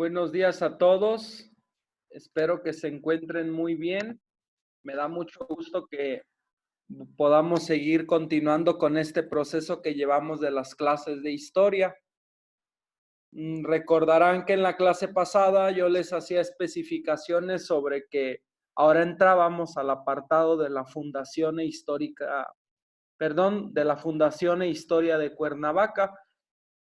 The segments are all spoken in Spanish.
Buenos días a todos. Espero que se encuentren muy bien. Me da mucho gusto que podamos seguir continuando con este proceso que llevamos de las clases de historia. Recordarán que en la clase pasada yo les hacía especificaciones sobre que ahora entrábamos al apartado de la Fundación Histórica, perdón, de la Fundación e Historia de Cuernavaca,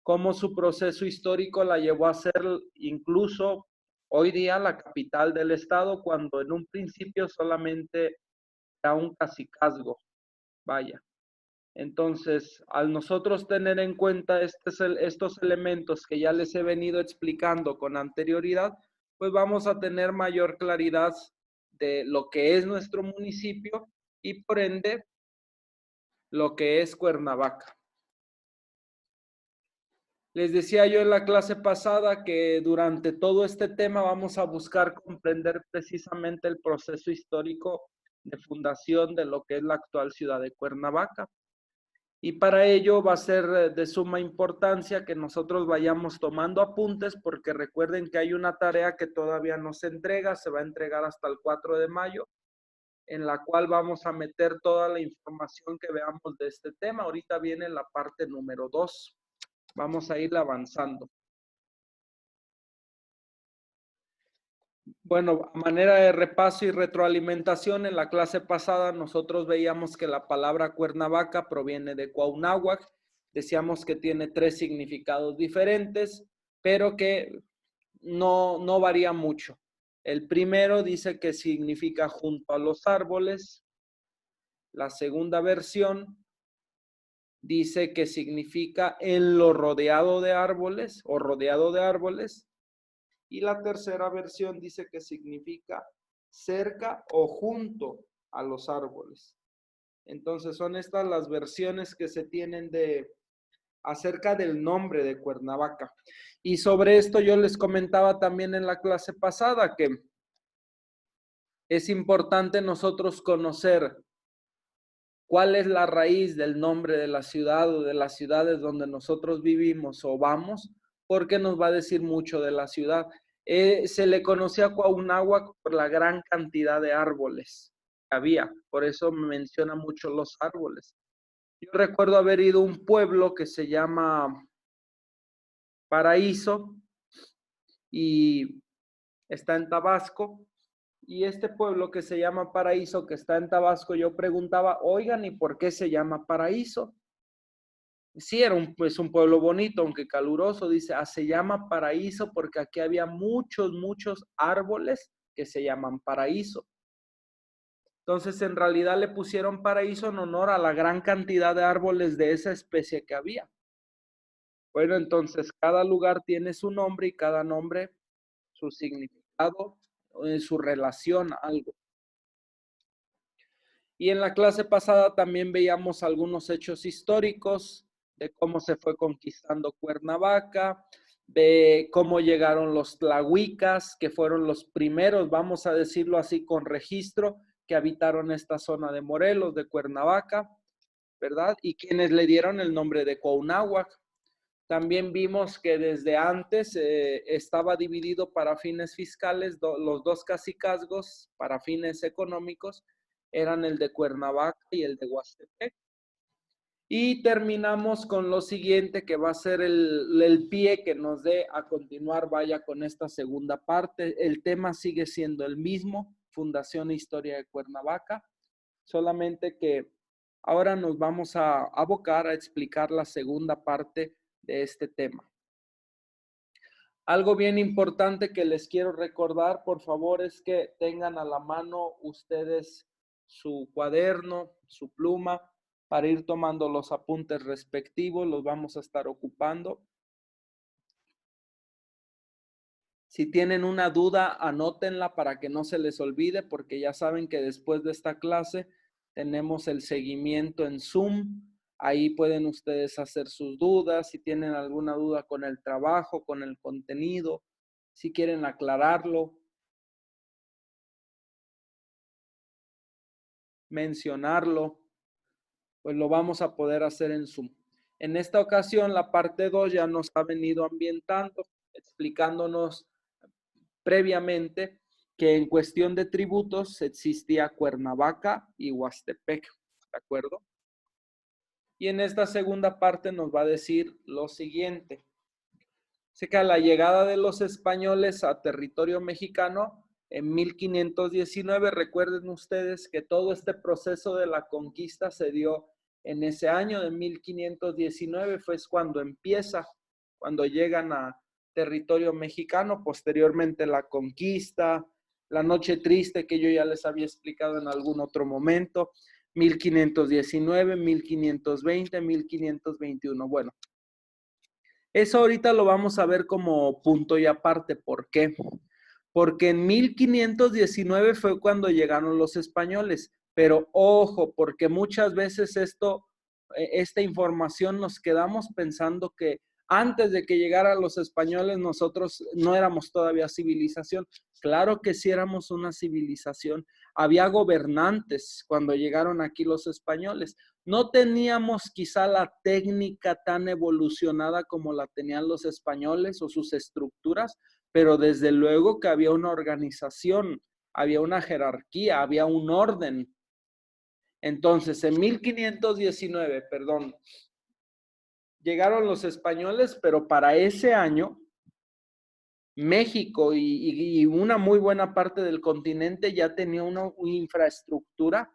cómo su proceso histórico la llevó a ser incluso hoy día la capital del estado, cuando en un principio solamente era un cacicazgo, vaya. Entonces, al nosotros tener en cuenta estos elementos que ya les he venido explicando con anterioridad, pues vamos a tener mayor claridad de lo que es nuestro municipio y por ende lo que es Cuernavaca. Les decía yo en la clase pasada que durante todo este tema vamos a buscar comprender precisamente el proceso histórico de fundación de lo que es la actual ciudad de Cuernavaca. Y para ello va a ser de suma importancia que nosotros vayamos tomando apuntes, porque recuerden que hay una tarea que todavía no se entrega, se va a entregar hasta el 4 de mayo, en la cual vamos a meter toda la información que veamos de este tema. Ahorita viene la parte número 2. Vamos a ir avanzando. Bueno, a manera de repaso y retroalimentación, en la clase pasada nosotros veíamos que la palabra Cuernavaca proviene de Cuauhnáhuac. Decíamos que tiene 3 significados diferentes, pero que no varía mucho. El primero dice que significa junto a los árboles. La segunda versión dice que significa en lo rodeado de árboles o rodeado de árboles. Y la tercera versión dice que significa cerca o junto a los árboles. Entonces son estas las versiones que se tienen acerca del nombre de Cuernavaca. Y sobre esto yo les comentaba también en la clase pasada que es importante nosotros conocer cuál es la raíz del nombre de la ciudad o de las ciudades donde nosotros vivimos o vamos, porque nos va a decir mucho de la ciudad. Se le conocía a Cuauhnáhuac por la gran cantidad de árboles que había, por eso menciona mucho los árboles. Yo recuerdo haber ido a un pueblo que se llama Paraíso y está en Tabasco. Y este pueblo que se llama Paraíso, que está en Tabasco, yo preguntaba, oigan, ¿y por qué se llama Paraíso? Sí, era un pueblo bonito, aunque caluroso, dice, se llama Paraíso porque aquí había muchos árboles que se llaman paraíso. Entonces, en realidad le pusieron paraíso en honor a la gran cantidad de árboles de esa especie que había. Bueno, entonces cada lugar tiene su nombre y cada nombre su significado, su relación a algo. Y en la clase pasada también veíamos algunos hechos históricos de cómo se fue conquistando Cuernavaca, de cómo llegaron los tlahuicas, que fueron los primeros, vamos a decirlo así, con registro, que habitaron esta zona de Morelos, de Cuernavaca, ¿verdad? Y quienes le dieron el nombre de Cuauhnáhuac. También vimos que desde antes estaba dividido para fines fiscales, los dos cacicazgos para fines económicos eran el de Cuernavaca y el de Huastepec. Y terminamos con lo siguiente, que va a ser el pie que nos dé a continuar, vaya, con esta segunda parte. El tema sigue siendo el mismo, Fundación e Historia de Cuernavaca, solamente que ahora nos vamos a abocar a explicar la segunda parte de este tema. Algo bien importante que les quiero recordar, por favor, es que tengan a la mano ustedes su cuaderno, su pluma, para ir tomando los apuntes respectivos, los vamos a estar ocupando. Si tienen una duda, anótenla para que no se les olvide, porque ya saben que después de esta clase tenemos el seguimiento en Zoom. Ahí pueden ustedes hacer sus dudas, si tienen alguna duda con el trabajo, con el contenido, si quieren aclararlo, mencionarlo, pues lo vamos a poder hacer en Zoom. En esta ocasión, la parte 2 ya nos ha venido ambientando, explicándonos previamente que en cuestión de tributos existía Cuernavaca y Huastepec, ¿de acuerdo? Y en esta segunda parte nos va a decir lo siguiente. Sé que a la llegada de los españoles a territorio mexicano en 1519, recuerden ustedes que todo este proceso de la conquista se dio en ese año de 1519, fue cuando empieza, cuando llegan a territorio mexicano, posteriormente la conquista, la noche triste que yo ya les había explicado en algún otro momento, 1519, 1520, 1521. Bueno, eso ahorita lo vamos a ver como punto y aparte. ¿Por qué? Porque en 1519 fue cuando llegaron los españoles. Pero ojo, porque muchas veces esta información nos quedamos pensando que antes de que llegaran los españoles nosotros no éramos todavía civilización. Claro que sí éramos una civilización. Había gobernantes cuando llegaron aquí los españoles. No teníamos quizá la técnica tan evolucionada como la tenían los españoles o sus estructuras, pero desde luego que había una organización, había una jerarquía, había un orden. Entonces, en 1519, perdón, llegaron los españoles, pero para ese año, México y una muy buena parte del continente ya tenía una infraestructura,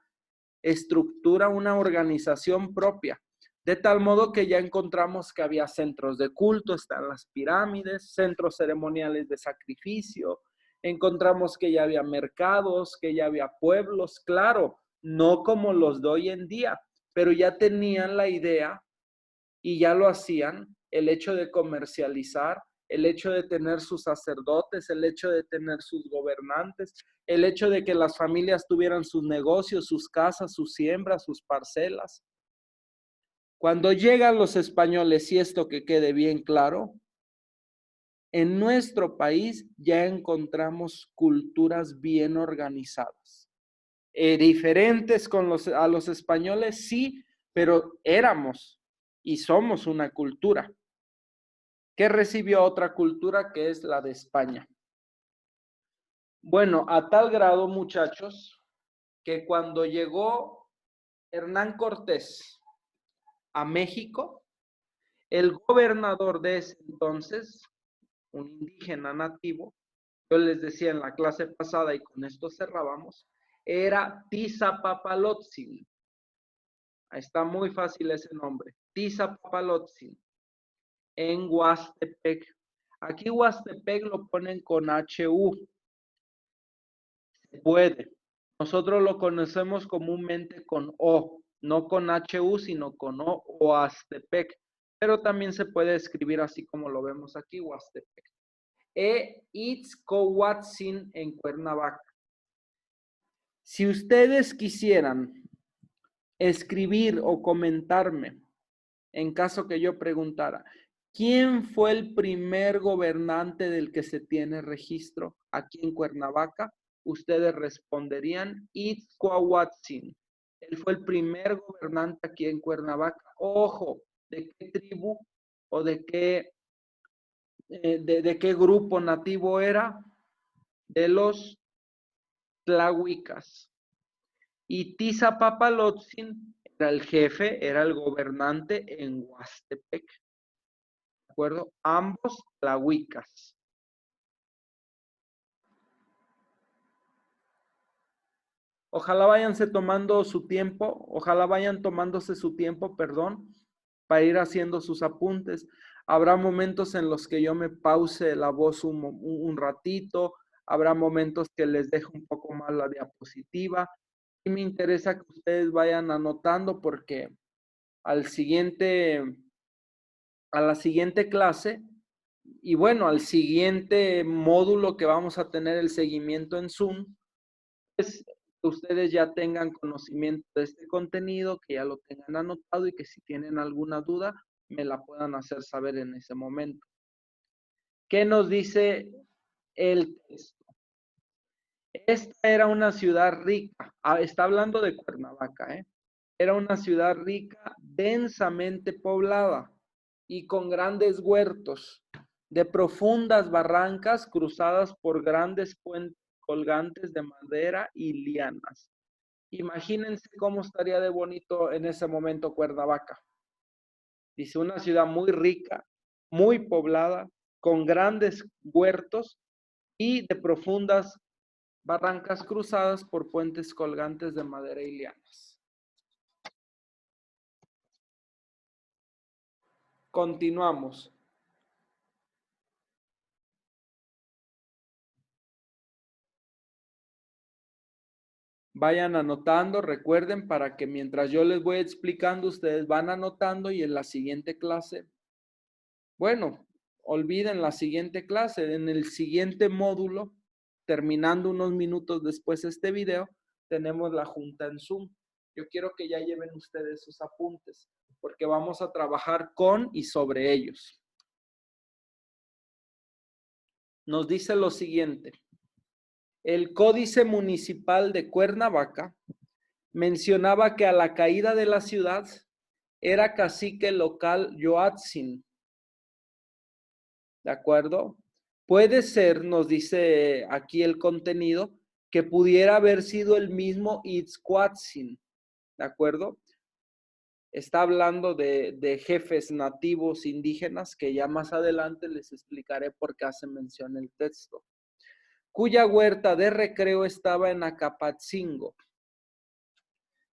una organización propia. De tal modo que ya encontramos que había centros de culto, están las pirámides, centros ceremoniales de sacrificio, encontramos que ya había mercados, que ya había pueblos, claro, no como los de hoy en día, pero ya tenían la idea y ya lo hacían, el hecho de comercializar, el hecho de tener sus sacerdotes, el hecho de tener sus gobernantes, el hecho de que las familias tuvieran sus negocios, sus casas, sus siembras, sus parcelas. Cuando llegan los españoles, y esto que quede bien claro, en nuestro país ya encontramos culturas bien organizadas. Diferentes a los españoles, sí, pero éramos y somos una cultura que recibió otra cultura que es la de España. Bueno, a tal grado, muchachos, que cuando llegó Hernán Cortés a México, el gobernador de ese entonces, un indígena nativo, yo les decía en la clase pasada y con esto cerrábamos, era Tizapapalotzin. Ahí está muy fácil ese nombre, Tizapapalotzin, en Huastepec. Aquí Huastepec lo ponen con HU. Se puede. Nosotros lo conocemos comúnmente con O, no con HU, sino con O, Huastepec. Pero también se puede escribir así como lo vemos aquí, Huastepec. Itzcoatzin en Cuernavaca. Si ustedes quisieran escribir o comentarme, en caso que yo preguntara, ¿quién fue el primer gobernante del que se tiene registro aquí en Cuernavaca? Ustedes responderían Itzcoatzin. Él fue el primer gobernante aquí en Cuernavaca. Ojo, ¿de qué tribu o de qué grupo nativo era? De los tlahuicas. Y Tizapapalotzin era el jefe, era el gobernante en Huastepec. ¿De acuerdo? Ambos tlahuicas. Ojalá váyanse tomando su tiempo, ojalá vayan tomándose su tiempo, perdón, para ir haciendo sus apuntes. Habrá momentos en los que yo me pause la voz un ratito, habrá momentos que les dejo un poco más la diapositiva. Y me interesa que ustedes vayan anotando porque a la siguiente clase y bueno, al siguiente módulo que vamos a tener el seguimiento en Zoom, pues que ustedes ya tengan conocimiento de este contenido, que ya lo tengan anotado y que si tienen alguna duda me la puedan hacer saber en ese momento. ¿Qué nos dice el texto? Esta era una ciudad rica. Está hablando de Cuernavaca, ¿eh? Era una ciudad rica, densamente poblada y con grandes huertos, de profundas barrancas cruzadas por grandes puentes colgantes de madera y lianas. Imagínense cómo estaría de bonito en ese momento Cuernavaca. Dice, una ciudad muy rica, muy poblada, con grandes huertos y de profundas barrancas cruzadas por puentes colgantes de madera y lianas. Continuamos. Vayan anotando, recuerden, para que mientras yo les voy explicando, ustedes van anotando y en la siguiente clase, bueno, olviden la siguiente clase, en el siguiente módulo, terminando unos minutos después este video, tenemos la junta en Zoom. Yo quiero que ya lleven ustedes sus apuntes, porque vamos a trabajar con y sobre ellos. Nos dice lo siguiente. El Códice Municipal de Cuernavaca mencionaba que a la caída de la ciudad era cacique local Yoatzin. ¿De acuerdo? Puede ser, nos dice aquí el contenido, que pudiera haber sido el mismo Itzcuatzin. ¿De acuerdo? Está hablando de jefes nativos indígenas que ya más adelante les explicaré por qué hace mención el texto. Cuya huerta de recreo estaba en Acapatzingo.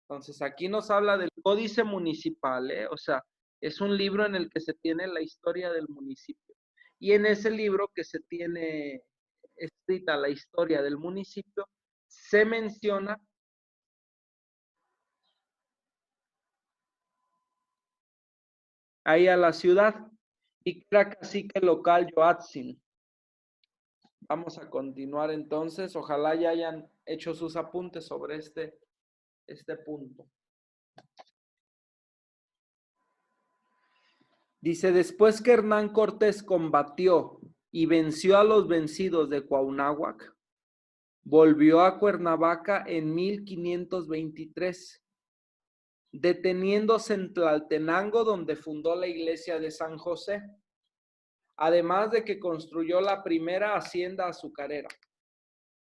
Entonces, aquí nos habla del Códice Municipal, o sea, es un libro en el que se tiene la historia del municipio. Y en ese libro que se tiene escrita la historia del municipio, se menciona ahí a la ciudad y que era cacique local Yoatzin. Vamos a continuar entonces. Ojalá ya hayan hecho sus apuntes sobre este punto. Dice, después que Hernán Cortés combatió y venció a los vencidos de Cuauhnáhuac, volvió a Cuernavaca en 1523, deteniéndose en Tlaltenango, donde fundó la iglesia de San José, además de que construyó la primera hacienda azucarera.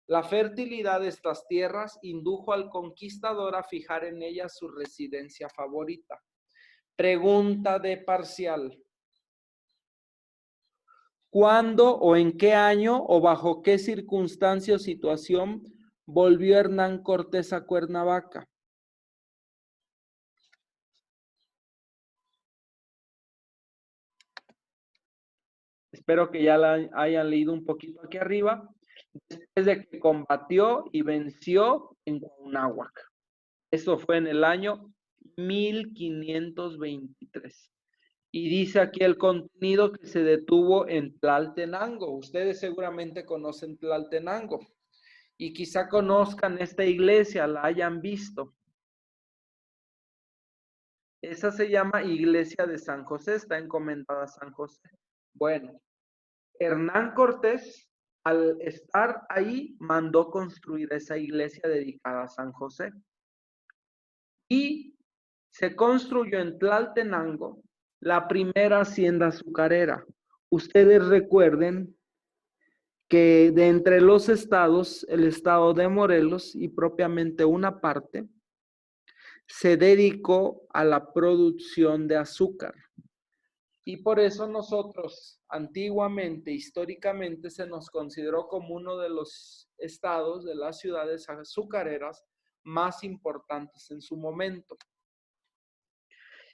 La fertilidad de estas tierras indujo al conquistador a fijar en ellas su residencia favorita. Pregunta de parcial. ¿Cuándo o en qué año o bajo qué circunstancia o situación volvió Hernán Cortés a Cuernavaca? Espero que ya la hayan leído un poquito aquí arriba. Después de que combatió y venció en Cuauhnáhuac. Eso fue en el año 1523. Y dice aquí el contenido que se detuvo en Tlaltenango. Ustedes seguramente conocen Tlaltenango y quizá conozcan esta iglesia, la hayan visto. Esa se llama Iglesia de San José, está encomendada a San José. Bueno, Hernán Cortés, al estar ahí, mandó construir esa iglesia dedicada a San José. Y se construyó en Tlaltenango la primera hacienda azucarera. Ustedes recuerden que de entre los estados, el estado de Morelos y propiamente una parte, se dedicó a la producción de azúcar. Y por eso nosotros antiguamente, históricamente, se nos consideró como uno de los estados, de las ciudades azucareras más importantes en su momento.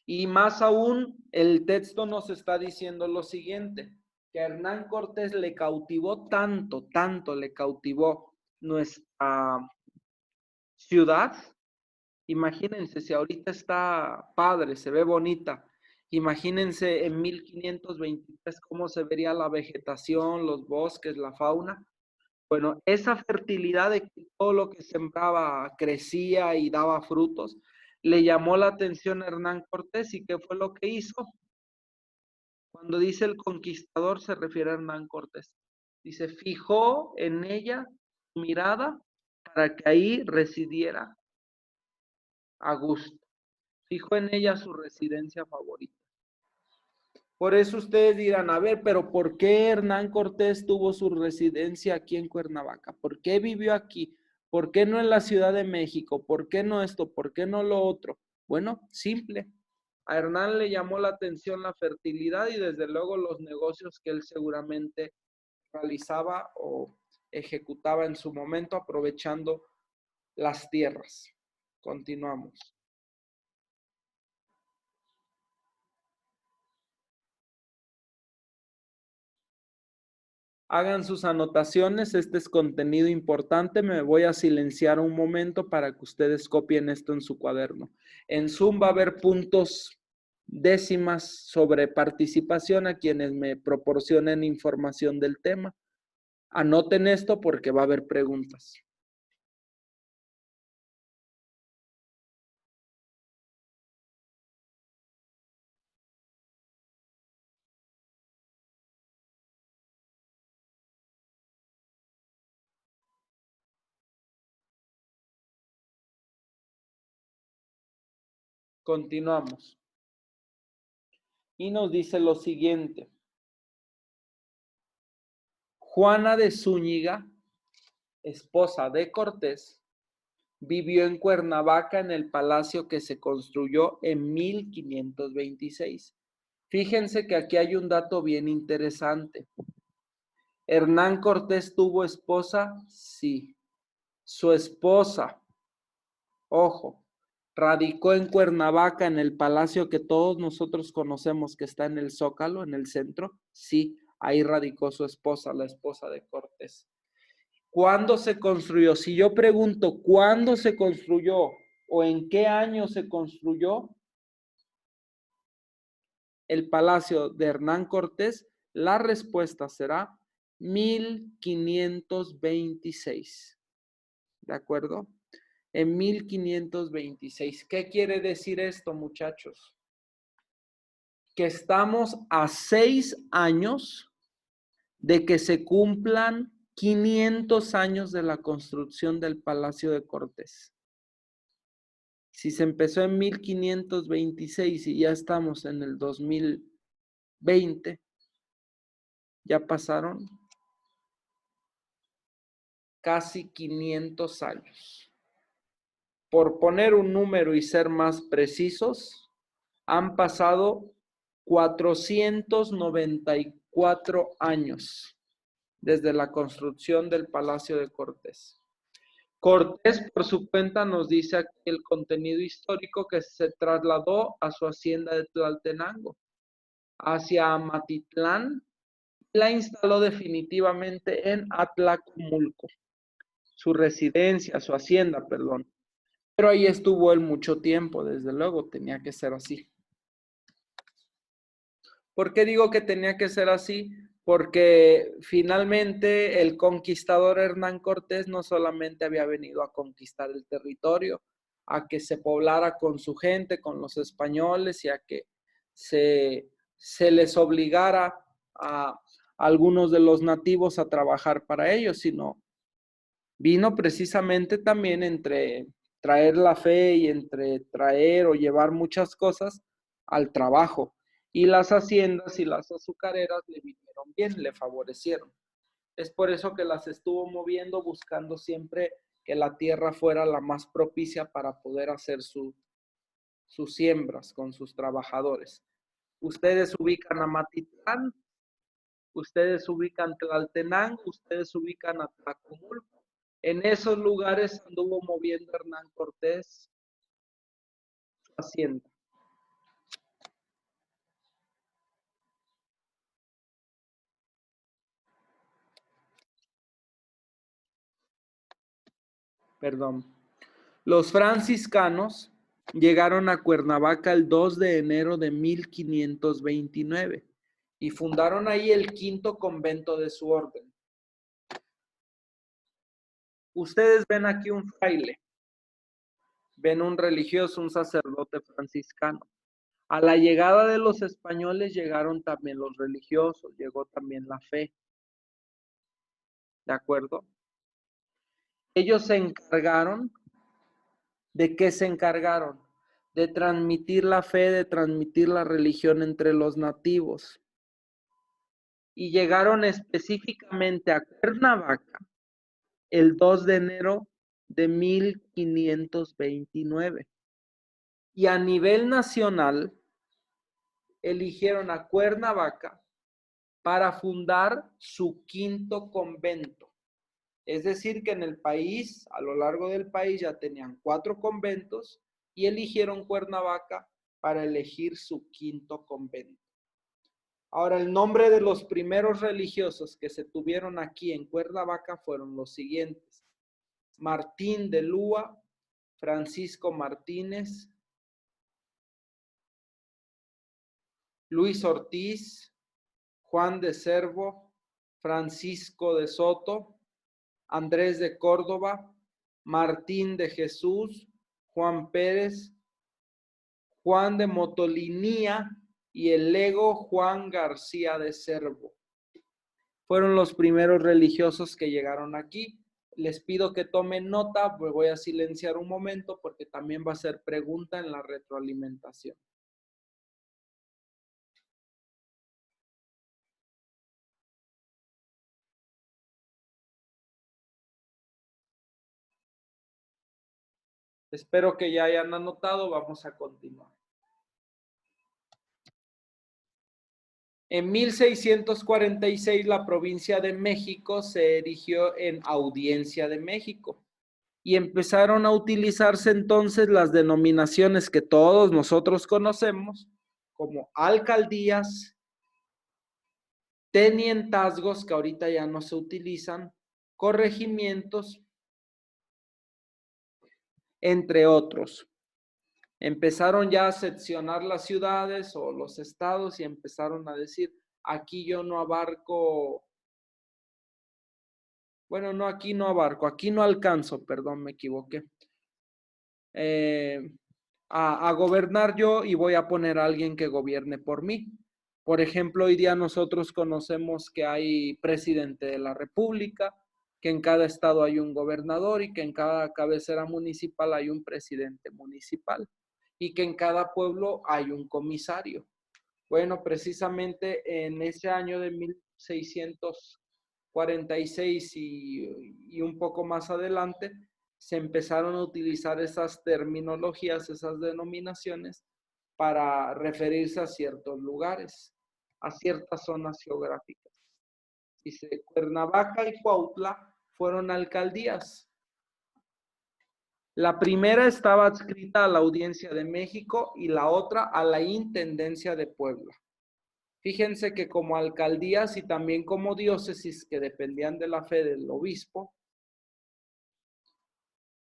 Y más aún, el texto nos está diciendo lo siguiente, que a Hernán Cortés le cautivó tanto le cautivó nuestra ciudad. Imagínense, si ahorita está padre, se ve bonita, imagínense en 1523 cómo se vería la vegetación, los bosques, la fauna. Bueno, esa fertilidad de que todo lo que sembraba crecía y daba frutos, le llamó la atención a Hernán Cortés. ¿Y qué fue lo que hizo? Cuando dice el conquistador se refiere a Hernán Cortés. Dice, fijó en ella su mirada para que ahí residiera a gusto. Fijó en ella su residencia favorita. Por eso ustedes dirán, a ver, pero ¿por qué Hernán Cortés tuvo su residencia aquí en Cuernavaca? ¿Por qué vivió aquí? ¿Por qué no en la Ciudad de México? ¿Por qué no esto? ¿Por qué no lo otro? Bueno, simple. A Hernán le llamó la atención la fertilidad y desde luego los negocios que él seguramente realizaba o ejecutaba en su momento aprovechando las tierras. Continuamos. Hagan sus anotaciones, este es contenido importante, me voy a silenciar un momento para que ustedes copien esto en su cuaderno. En Zoom va a haber puntos décimas sobre participación a quienes me proporcionen información del tema. Anoten esto porque va a haber preguntas. Continuamos. Y nos dice lo siguiente. Juana de Zúñiga, esposa de Cortés, vivió en Cuernavaca en el palacio que se construyó en 1526. Fíjense que aquí hay un dato bien interesante. ¿Hernán Cortés tuvo esposa? Sí. Su esposa, ojo, radicó en Cuernavaca en el palacio que todos nosotros conocemos que está en el Zócalo, en el centro. Sí, ahí radicó su esposa, la esposa de Cortés. ¿Cuándo se construyó? Si yo pregunto, ¿cuándo se construyó o en qué año se construyó el palacio de Hernán Cortés? La respuesta será 1526. ¿De acuerdo? En 1526. ¿Qué quiere decir esto, muchachos? Que estamos a 6 años de que se cumplan 500 años de la construcción del Palacio de Cortés. Si se empezó en 1526 y ya estamos en el 2020, ya pasaron casi 500 años. Por poner un número y ser más precisos, han pasado 494 años desde la construcción del Palacio de Cortés. Cortés, por su cuenta, nos dice aquí el contenido histórico que se trasladó a su hacienda de Tlaltenango, hacia Amatitlán, y la instaló definitivamente en Atlacomulco, su residencia, su hacienda, perdón. Pero ahí estuvo él mucho tiempo, desde luego, tenía que ser así. ¿Por qué digo que tenía que ser así? Porque finalmente el conquistador Hernán Cortés no solamente había venido a conquistar el territorio, a que se poblara con su gente, con los españoles y a que se les obligara a algunos de los nativos a trabajar para ellos, sino vino precisamente también entre traer la fe y entre traer o llevar muchas cosas al trabajo. Y las haciendas y las azucareras le vinieron bien, le favorecieron. Es por eso que las estuvo moviendo, buscando siempre que la tierra fuera la más propicia para poder hacer sus siembras con sus trabajadores. Ustedes ubican a Matitlán, ustedes ubican Tlaltenango, ustedes ubican a Tlacomulco. En esos lugares anduvo moviendo Hernán Cortés su hacienda. Perdón. Los franciscanos llegaron a Cuernavaca el 2 de enero de 1529 y fundaron ahí el quinto convento de su orden. Ustedes ven aquí un fraile, ven un religioso, un sacerdote franciscano. A la llegada de los españoles llegaron también los religiosos, llegó también la fe. ¿De acuerdo? Ellos se encargaron, ¿de qué se encargaron? de transmitir la fe, de transmitir la religión entre los nativos. Y llegaron específicamente a Cuernavaca el 2 de enero de 1529. Y a nivel nacional eligieron a Cuernavaca para fundar su quinto convento. Es decir, que en el país, a lo largo del país, ya tenían 4 conventos y eligieron Cuernavaca para elegir su quinto convento. Ahora, el nombre de los primeros religiosos que se tuvieron aquí en Cuernavaca fueron los siguientes: Martín de Lúa, Francisco Martínez, Luis Ortiz, Juan de Cervo, Francisco de Soto, Andrés de Córdoba, Martín de Jesús, Juan Pérez, Juan de Motolinía y el lego Juan García de Cervo. Fueron los primeros religiosos que llegaron aquí. Les pido que tomen nota, pues voy a silenciar un momento porque también va a ser pregunta en la retroalimentación. Espero que ya hayan anotado, vamos a continuar. En 1646 la provincia de México se erigió en Audiencia de México y empezaron a utilizarse entonces las denominaciones que todos nosotros conocemos como alcaldías, tenientazgos, que ahorita ya no se utilizan, corregimientos, entre otros. Empezaron ya a seccionar las ciudades o los estados y empezaron a decir, aquí yo no abarco, bueno, no, aquí no abarco, aquí no alcanzo, perdón, me equivoqué, a gobernar yo y voy a poner a alguien que gobierne por mí. Por ejemplo, hoy día nosotros conocemos que hay presidente de la República, que en cada estado hay un gobernador y que en cada cabecera municipal hay un presidente municipal y que en cada pueblo hay un comisario. Bueno, precisamente en ese año de 1646 y un poco más adelante, se empezaron a utilizar esas terminologías, esas denominaciones para referirse a ciertos lugares, a ciertas zonas geográficas. Dice, Cuernavaca y Cuautla fueron alcaldías. La primera estaba adscrita a la Audiencia de México y la otra a la Intendencia de Puebla. Fíjense que como alcaldías y también como diócesis que dependían de la fe del obispo,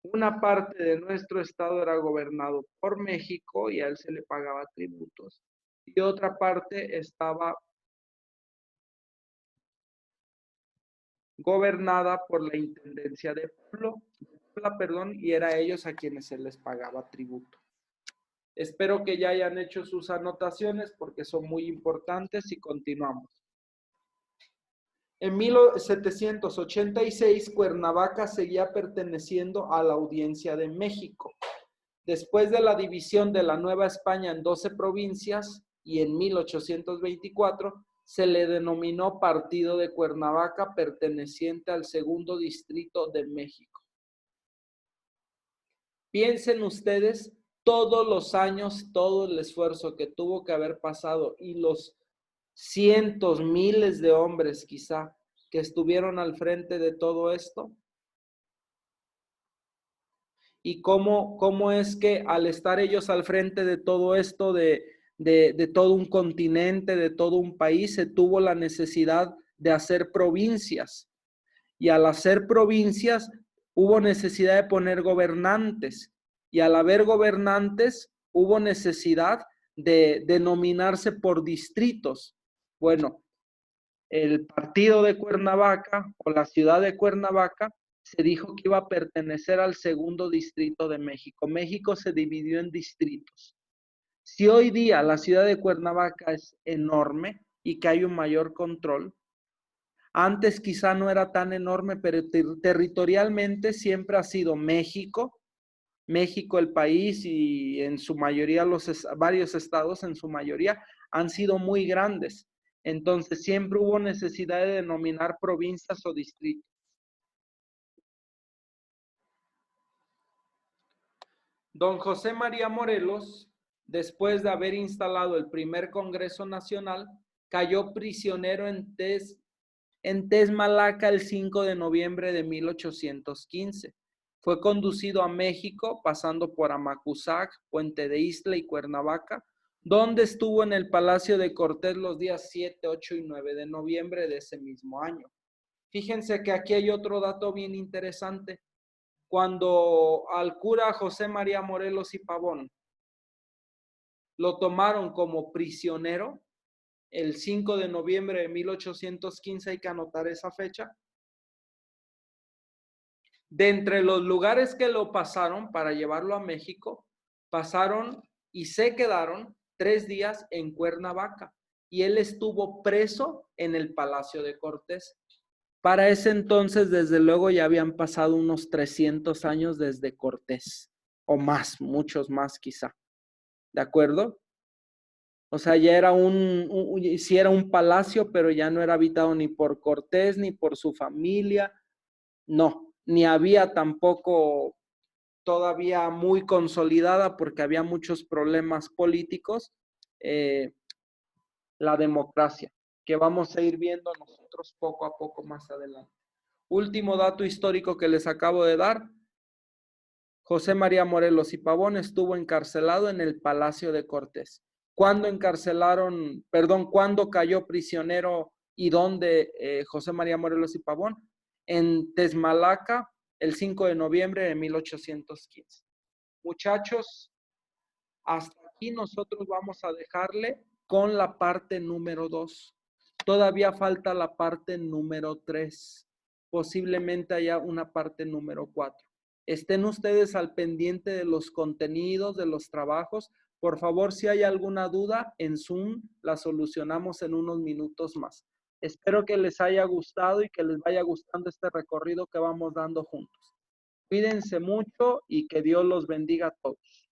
una parte de nuestro estado era gobernado por México y a él se le pagaba tributos. Y otra parte estaba gobernada por la Intendencia de Puebla, y era a ellos a quienes se les pagaba tributo. Espero que ya hayan hecho sus anotaciones porque son muy importantes y continuamos. En 1786, Cuernavaca seguía perteneciendo a la Audiencia de México. Después de la división de la Nueva España en 12 provincias y en 1824, se le denominó Partido de Cuernavaca perteneciente al segundo distrito de México. Piensen ustedes todos los años, todo el esfuerzo que tuvo que haber pasado y los cientos, miles de hombres quizá que estuvieron al frente de todo esto. Y cómo es que al estar ellos al frente de todo esto, de todo un continente, de todo un país, se tuvo la necesidad de hacer provincias. Y al hacer provincias, hubo necesidad de poner gobernantes. Y al haber gobernantes, hubo necesidad de denominarse por distritos. Bueno, el partido de Cuernavaca o la ciudad de Cuernavaca se dijo que iba a pertenecer al segundo distrito de México. México se dividió en distritos. Si hoy día la ciudad de Cuernavaca es enorme y que hay un mayor control, antes quizá no era tan enorme, pero territorialmente siempre ha sido México México, el país y en su mayoría varios estados en su mayoría han sido muy grandes. Entonces siempre hubo necesidad de denominar provincias o distritos. Don José María Morelos, después de haber instalado el primer Congreso Nacional, cayó prisionero en Tesmalaca el 5 de noviembre de 1815. Fue conducido a México, pasando por Amacuzac, Puente de Isla y Cuernavaca, donde estuvo en el Palacio de Cortés los días 7, 8 y 9 de noviembre de ese mismo año. Fíjense que aquí hay otro dato bien interesante. Cuando al cura José María Morelos y Pavón lo tomaron como prisionero, el 5 de noviembre de 1815, hay que anotar esa fecha. De entre los lugares que lo pasaron para llevarlo a México, pasaron y se quedaron 3 días en Cuernavaca y él estuvo preso en el Palacio de Cortés. Para ese entonces, desde luego, ya habían pasado unos 300 años desde Cortés, o más, muchos más quizá. ¿De acuerdo? O sea, ya era sí era un palacio, pero ya no era habitado ni por Cortés, ni por su familia, no, ni había tampoco todavía muy consolidada porque había muchos problemas políticos, la democracia, que vamos a ir viendo nosotros poco a poco más adelante. Último dato histórico que les acabo de dar, José María Morelos y Pavón estuvo encarcelado en el Palacio de Cortés. ¿Cuándo cuándo cayó prisionero y dónde José María Morelos y Pavón? En Tesmalaca, el 5 de noviembre de 1815. Muchachos, hasta aquí nosotros vamos a dejarle con la parte número 2. Todavía falta la parte número 3. Posiblemente haya una parte número 4. Estén ustedes al pendiente de los contenidos, de los trabajos. Por favor, si hay alguna duda, en Zoom la solucionamos en unos minutos más. Espero que les haya gustado y que les vaya gustando este recorrido que vamos dando juntos. Cuídense mucho y que Dios los bendiga a todos.